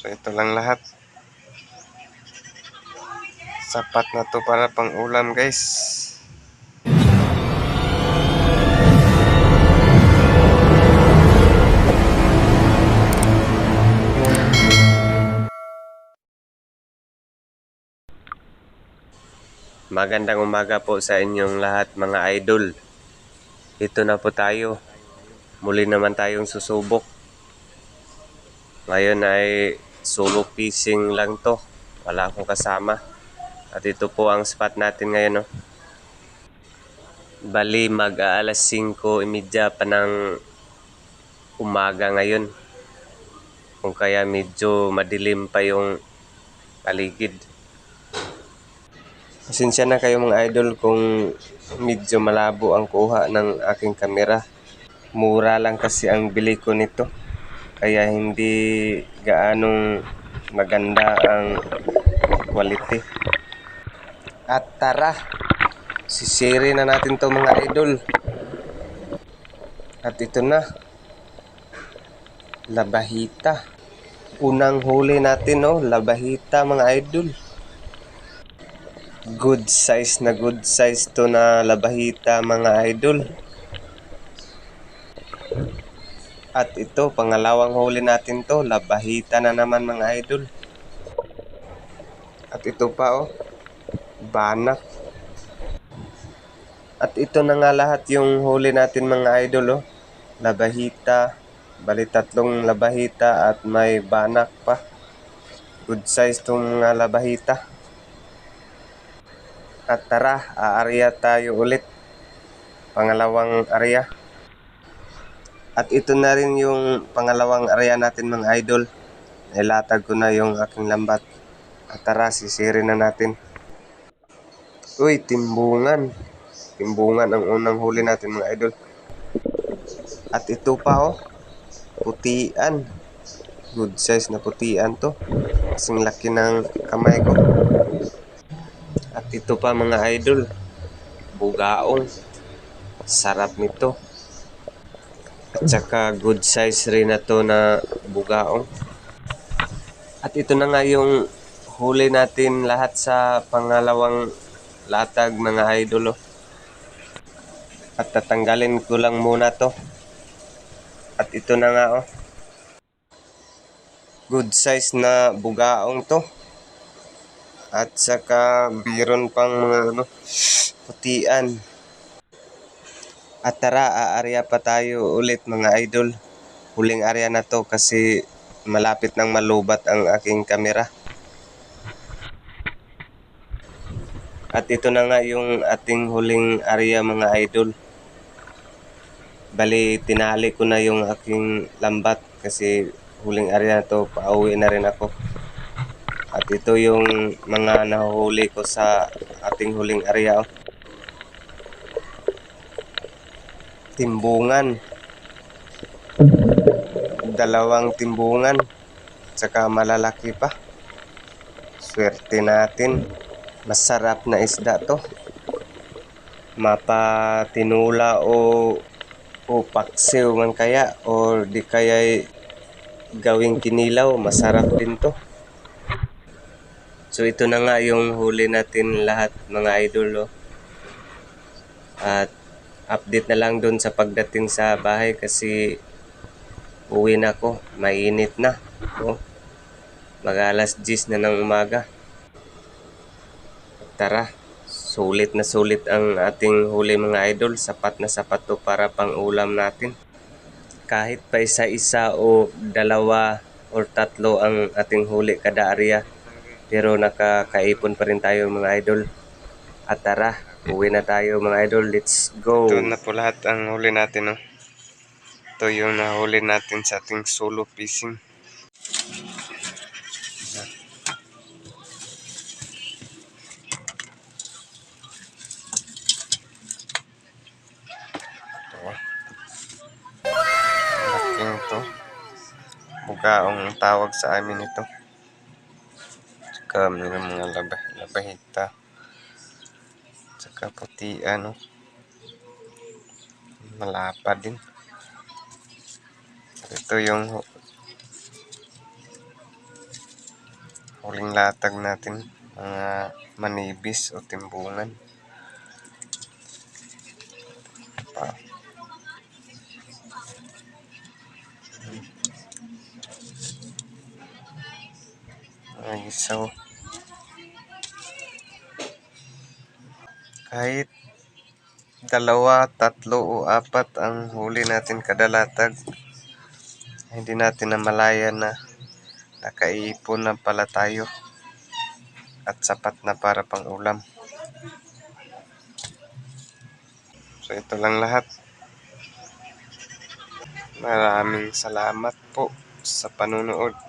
So ito lang lahat. Sapat na to para pang ulam, guys. Magandang umaga po sa inyong lahat, mga idol. Ito na po tayo. Muli naman tayong susubok. Ngayon ay solo fishing lang to. Wala akong kasama. At ito po ang spot natin ngayon, no? Bali, mag-aalas 5:30 pa ng umaga ngayon. Kung kaya medyo madilim pa yung paligid. Pasensya na kayo mga idol kung medyo malabo ang kuha ng aking kamera. Mura lang kasi ang bili ko nito. Kaya hindi gaanong maganda ang quality. At tara, sisiri na natin to mga idol. At ito na, labahita. Unang huli natin, no? Labahita mga idol. Good size to na labahita mga idol. At ito, pangalawang huli natin to, labahita na naman mga idol. At ito pa, oh, banak. At ito na nga lahat yung huli natin mga idol, oh. Labahita, bali 3 labahita at may banak pa. Good size tong mga labahita. At tara, aarya tayo ulit. Pangalawang area. At ito na rin yung pangalawang area natin mga idol. Ilatag ko na yung aking lambat. At tara, sisirin na natin. Uy, timbungan. Timbungan ang unang huli natin mga idol. At ito pa, oh, putian. Good size na putian to. Kasing laki ng kamay ko. At ito pa mga idol, bugaong. Sarap nito. At saka good size rin na to na bugaong. At ito na nga yung huli natin lahat sa pangalawang latag mga idol, oh. At tatanggalin ko lang muna to. At ito na nga, oh. Good size na bugaong to. At saka biron pang mga putian. At tara, aarya pa tayo ulit mga idol. Huling area na to kasi malapit nang malubat ang aking kamera. At ito na nga yung ating huling area mga idol. Bali, tinali ko na yung aking lambat kasi huling area na to, pauwi na rin ako. At ito yung mga nahuhuli ko sa ating huling area, oh. Timbungan. 2 timbungan. Tsaka malalaki pa. Swerte natin. Masarap na isda to. Mapatinula o paksiw man kaya o di kaya gawing kinilaw. Masarap din to. So ito na nga yung huli natin lahat mga idol, oh. At update na lang dun sa pagdating sa bahay kasi uwi na ako. Mainit na, oh. Mag-alas 10 na ng umaga. Tara, sulit na sulit ang ating huli mga idol. Sapat na sapat to para pang ulam natin. Kahit pa isa-isa o 2 o 3 ang ating huli kada area, pero nakakaipon pa rin tayo mga idol. At tara, uwi na tayo mga idol. Let's go. Ito na po lahat ang huli natin, oh. Ito yung nahuli natin sa ating solo fishing. Laking to. Bugaong ang tawag sa amin ito. Tsaka mayroon mga labahita. Tsaka putian, oh. Malapad din. Ito yung huling latag natin, mga manibis o timbungan. Pa. Mga isaw. Kahit 2, 3 o 4 ang huli natin kada latag, hindi natin namalayan na nakaipon na pala tayo at sapat na para pang ulam. So ito lang lahat. Maraming salamat po sa panunood.